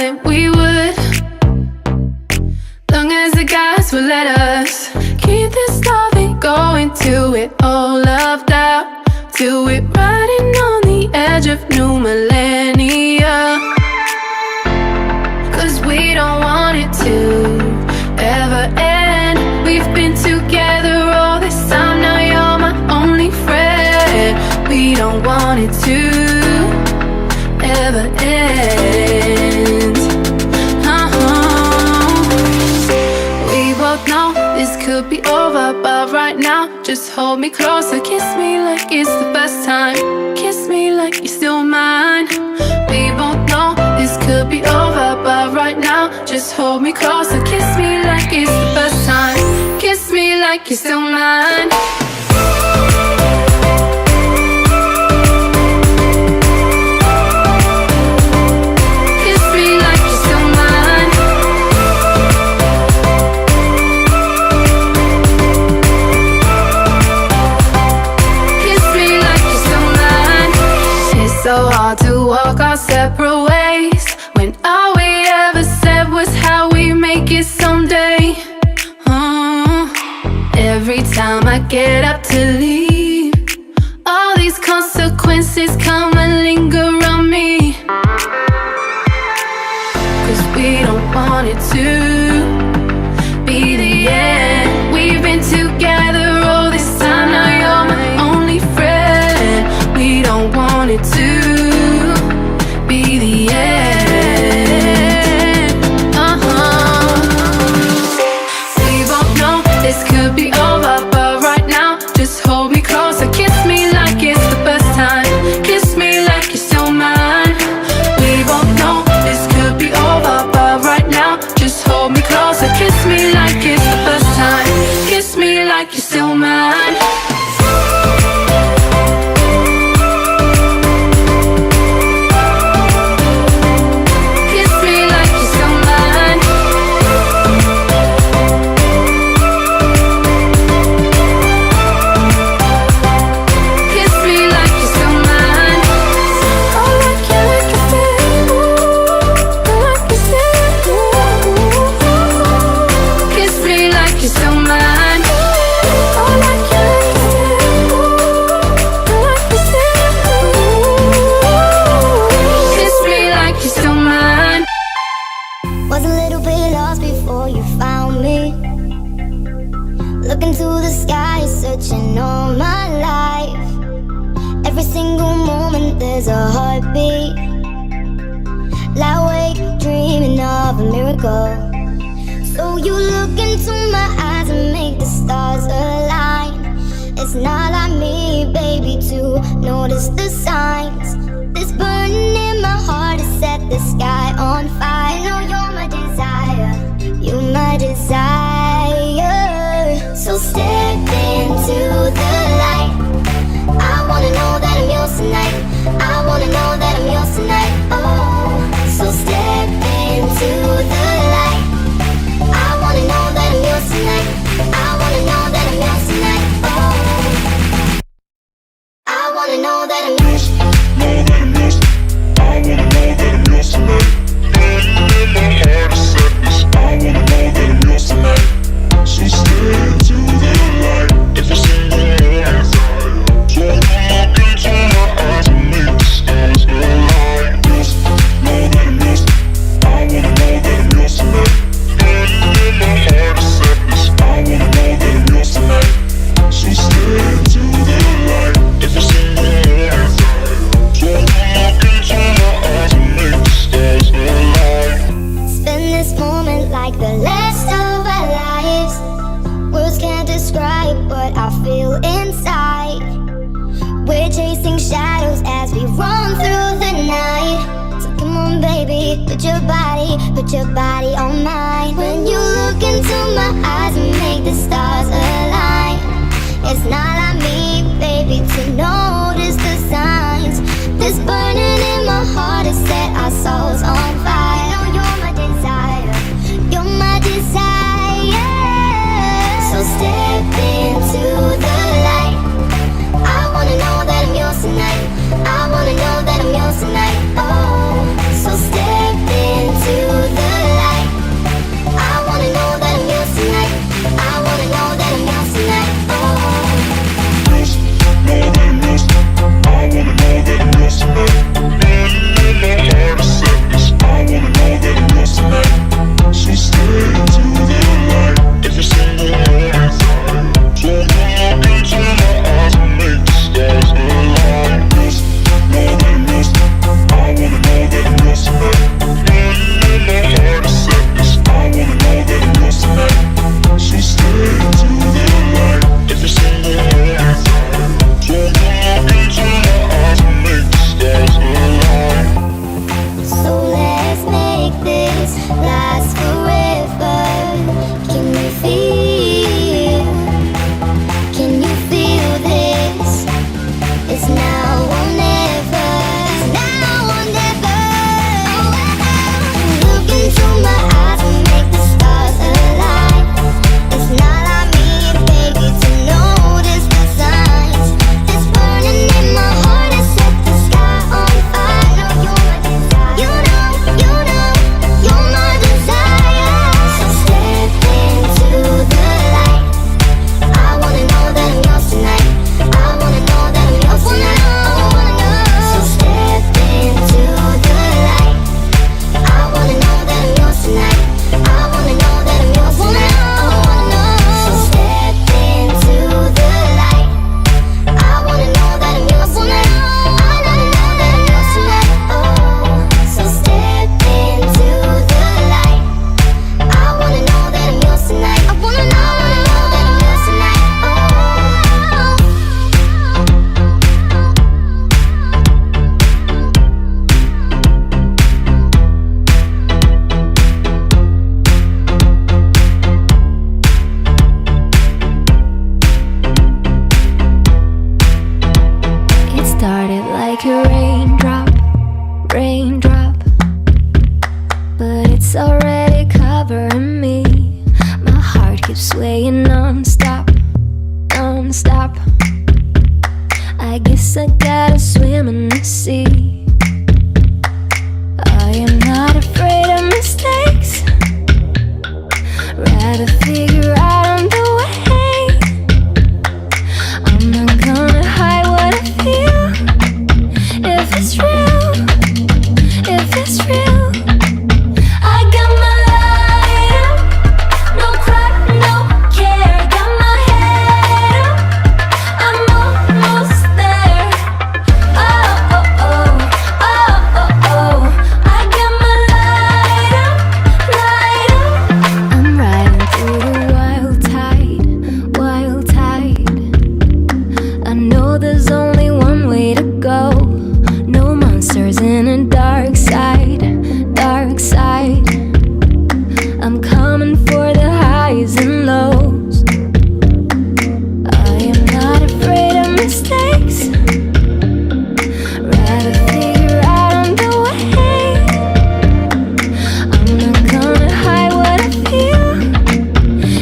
said we would. Long as the guys will let us keep this loving going till we're all loved out, till we're riding on the edge of new millennia. Cause we don't want it to ever end. We've been together all this time, now you're my only friend. We don't want it to ever end. We both know this could be over, but right now just hold me closer. Kiss me like it's the first time. Kiss me like you're still mine. We both know this could be over, but right now just hold me closer. Kiss me like it's the first time. Kiss me like you're still mine. So hard to walk our separate ways when all we ever said was how we make it someday. Every time I get up to leave, all these consequences come and linger on me. Cause we don't want it to be the end. We've been together all this time, now you're my only friend. We don't want it to be the end. We both know this could be over, but right now just hold me closer. Kiss me like it's the first time. Kiss me like you're still mine. We both know this could be over, but right now just hold me closer. Kiss me like it's the first time. Kiss me like you're still mine. Looking to the sky, searching all my life. Every single moment there's a heartbeat. Lie awake, dreaming of a miracle. So you look into my eyes and make the stars align. It's not like me, baby, to notice the signs. This burning in my heart has set the sky on fire. You know you're my desire, you're my desire. So step into the light. I wanna know that I'm yours tonight. I wanna know that I'm yours tonight. Oh, so step into the light. I wanna know that I'm yours tonight. I wanna know that I'm yours tonight. Oh, I wanna know that I'm yours. Know that I'm yours. I wanna know that I'm yours tonight. Burning in my heart is sadness. I wanna know that I'm yours tonight. So stay into the light. Every single moment so you look into my eyes and make the stars align. Yours, know that I'm yours. I wanna know that I'm yours tonight. Burning in my heart is sadness. I wanna know that I'm yours tonight. So stay into the light. Every single moment so you look into my eyes and make the stars align. Spend this moment like the last of our lives. Words can't describe what I feel inside. We're chasing shadows as we run through the night. So come on baby, put your body on mine. When you look into my eyes and make the stars align. It's not like me, baby, to notice the signs. This burning in my heart has set our souls on fire. No, you're my desire, you're my desire. So step into the light. I wanna know that I'm yours tonight. I wanna know that I'm yours tonight. Oh, so step into covering me. My heart keeps swaying non-stop, non-stop. I guess I gotta swim in the sea. I am not afraid of mistakes. Rather figure out on the way. I'm not gonna hide what I feel. If it's real, if it's real. I got my light up, no cry, no care. Got my head up, I'm almost there. Oh, oh, oh, oh, oh, oh. I got my light up, light up. I'm riding through the wild tide, wild tide. I know there's only one way to go. No monsters in a dark side, dark side. I'm coming for the highs and lows. I am not afraid of mistakes. Rather figure out on the way. I'm not gonna hide what I feel.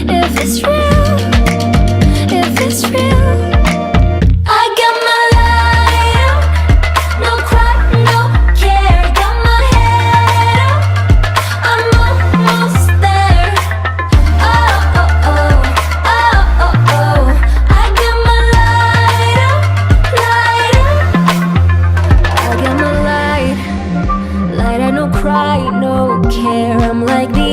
If it's real, if it's real. I got my light up, no cry, no care. Got my head up, I'm almost there. Oh, oh, oh, oh, oh, oh. I got my light up, light up. I got my light, light up, no cry, no care. I'm like the